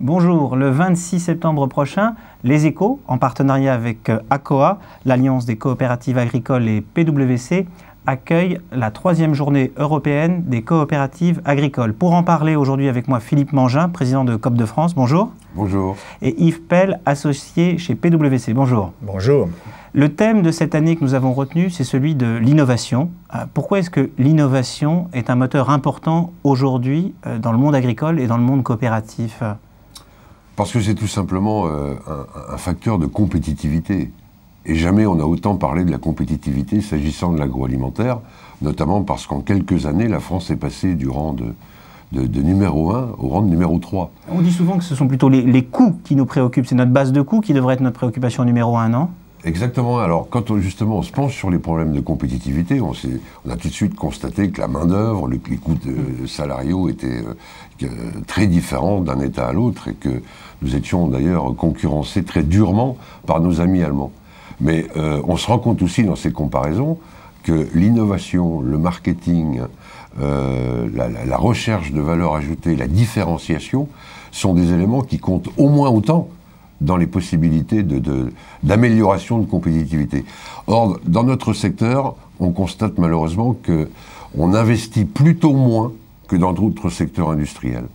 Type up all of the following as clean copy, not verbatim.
Bonjour, le 26 septembre prochain, Les Échos, en partenariat avec ACOA, l'Alliance des coopératives agricoles et PwC, accueille la 3e journée européenne des coopératives agricoles. Pour en parler aujourd'hui avec moi, Philippe Mangin, président de Coop de France. Bonjour. Bonjour. Et Yves Pell, associé chez PwC. Bonjour. Bonjour. Le thème de cette année que nous avons retenu, c'est celui de l'innovation. Pourquoi est-ce que l'innovation est un moteur important aujourd'hui dans le monde agricole et dans le monde coopératif ? Parce que c'est tout simplement un facteur de compétitivité. Et jamais on a autant parlé de la compétitivité s'agissant de l'agroalimentaire, notamment parce qu'en quelques années, la France est passée du rang de numéro 1 au rang de numéro 3. On dit souvent que ce sont plutôt les coûts qui nous préoccupent. C'est notre base de coûts qui devrait être notre préoccupation numéro 1, non ? Exactement. Alors, quand on se penche sur les problèmes de compétitivité, on a tout de suite constaté que la main-d'œuvre, les coûts salariaux étaient très différents d'un État à l'autre et que nous étions d'ailleurs concurrencés très durement par nos amis allemands. Mais on se rend compte aussi dans ces comparaisons que l'innovation, le marketing, la recherche de valeur ajoutée, la différenciation sont des éléments qui comptent au moins autant dans les possibilités d'amélioration de compétitivité. Or, dans notre secteur, on constate malheureusement qu'on investit plutôt moins que dans d'autres secteurs industriels.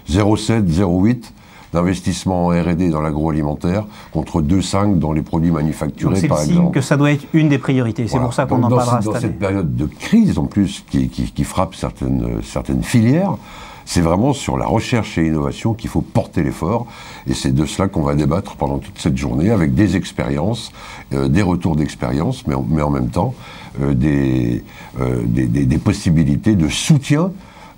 0,7, 0,8 d'investissement en R&D dans l'agroalimentaire contre 2,5 dans les produits manufacturés, par exemple. C'est le signe que ça doit être une des priorités. C'est pour ça qu'on en parlera cette année. Dans cette période de crise, en plus, qui frappe certaines filières, c'est vraiment sur la recherche et l'innovation qu'il faut porter l'effort. Et c'est de cela qu'on va débattre pendant toute cette journée, avec des expériences, des retours d'expérience, mais en même temps, des possibilités de soutien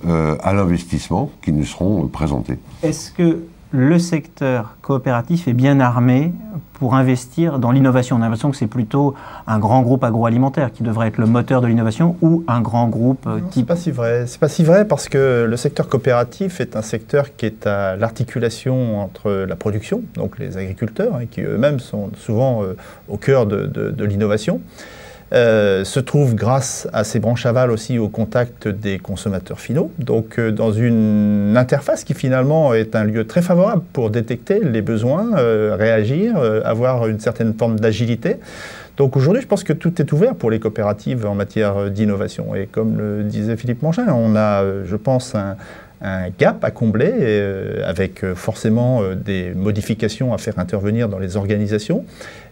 à l'investissement qui nous seront présentées. Est-ce que le secteur coopératif est bien armé pour investir dans l'innovation? On a l'impression que c'est plutôt un grand groupe agroalimentaire qui devrait être le moteur de l'innovation ou un grand groupe type... C'est pas si vrai. C'est pas si vrai parce que le secteur coopératif est un secteur qui est à l'articulation entre la production, donc les agriculteurs, qui eux-mêmes sont souvent au cœur de l'innovation, se trouve grâce à ses branches aval aussi au contact des consommateurs finaux, donc dans une interface qui finalement est un lieu très favorable pour détecter les besoins, réagir, avoir une certaine forme d'agilité. Donc aujourd'hui, je pense que tout est ouvert pour les coopératives en matière d'innovation. Et comme le disait Philippe Mangin, on a, je pense, un gap à combler avec forcément des modifications à faire intervenir dans les organisations.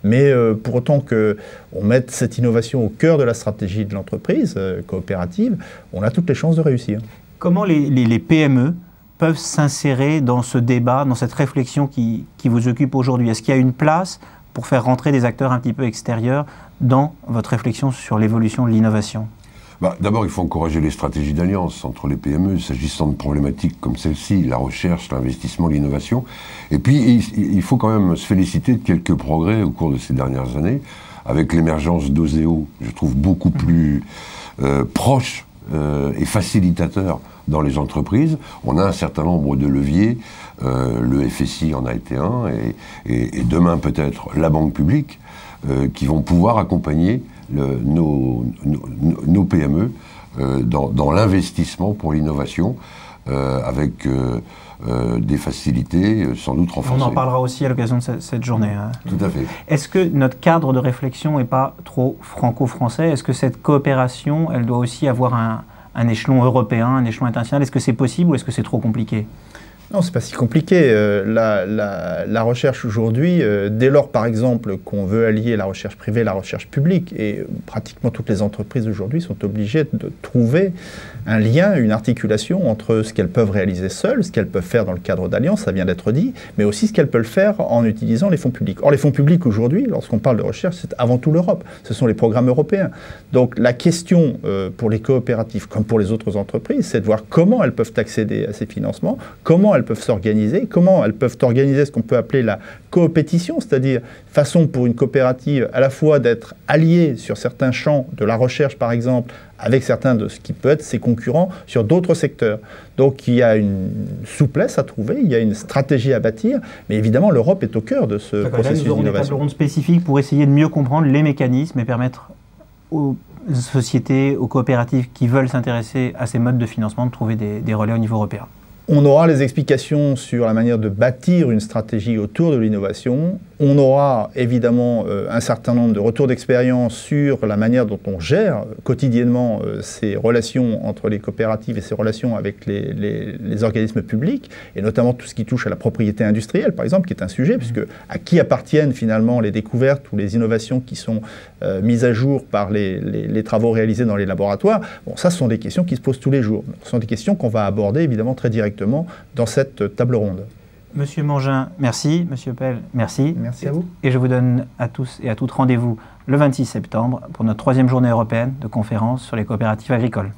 Mais pour autant qu'on mette cette innovation au cœur de la stratégie de l'entreprise coopérative, on a toutes les chances de réussir. Comment les PME peuvent s'insérer dans ce débat, dans cette réflexion qui vous occupe aujourd'hui? Est-ce qu'il y a une place pour faire rentrer des acteurs un petit peu extérieurs dans votre réflexion sur l'évolution de l'innovation? D'abord, il faut encourager les stratégies d'alliance entre les PME, s'agissant de problématiques comme celle-ci, la recherche, l'investissement, l'innovation. Et puis, il faut quand même se féliciter de quelques progrès au cours de ces dernières années, avec l'émergence d'Oseo, je trouve beaucoup plus proche et facilitateur dans les entreprises. On a un certain nombre de leviers, le FSI en a été un, et demain peut-être la banque publique, qui vont pouvoir accompagner nos PME dans l'investissement pour l'innovation, avec des facilités sans doute renforcées. On en parlera aussi à l'occasion de cette journée. Hein. Tout à fait. Est-ce que notre cadre de réflexion n'est pas trop franco-français? Est-ce que cette coopération, elle doit aussi avoir un échelon européen, un échelon international? Est-ce que c'est possible ou est-ce que c'est trop compliqué? Non, c'est pas si compliqué. La recherche aujourd'hui, dès lors par exemple qu'on veut allier la recherche privée et la recherche publique, et pratiquement toutes les entreprises aujourd'hui sont obligées de trouver un lien, une articulation entre ce qu'elles peuvent réaliser seules, ce qu'elles peuvent faire dans le cadre d'alliances, ça vient d'être dit, mais aussi ce qu'elles peuvent faire en utilisant les fonds publics. Or, les fonds publics aujourd'hui, lorsqu'on parle de recherche, c'est avant tout l'Europe. Ce sont les programmes européens. Donc la question pour les coopératives, comme pour les autres entreprises, c'est de voir comment elles peuvent accéder à ces financements, comment elles peuvent s'organiser, comment elles peuvent organiser ce qu'on peut appeler la coopétition, c'est-à-dire façon pour une coopérative à la fois d'être alliée sur certains champs de la recherche par exemple, avec certains de ce qui peut être ses concurrents sur d'autres secteurs. Donc il y a une souplesse à trouver, il y a une stratégie à bâtir, mais évidemment l'Europe est au cœur de ce processus d'innovation. Nous aurons des tables rondes spécifiques pour essayer de mieux comprendre les mécanismes et permettre aux sociétés, aux coopératives qui veulent s'intéresser à ces modes de financement de trouver des relais au niveau européen. On aura les explications sur la manière de bâtir une stratégie autour de l'innovation. On aura évidemment un certain nombre de retours d'expérience sur la manière dont on gère quotidiennement ces relations entre les coopératives et ces relations avec les organismes publics, et notamment tout ce qui touche à la propriété industrielle, par exemple, qui est un sujet, puisque à qui appartiennent finalement les découvertes ou les innovations qui sont mises à jour par les travaux réalisés dans les laboratoires. Bon, ça, ce sont des questions qui se posent tous les jours. Ce sont des questions qu'on va aborder évidemment très directement dans cette table ronde. Monsieur Mangin, merci. Monsieur Pell, merci. Merci à vous. Et je vous donne à tous et à toutes rendez-vous le 26 septembre pour notre 3e journée européenne de conférence sur les coopératives agricoles.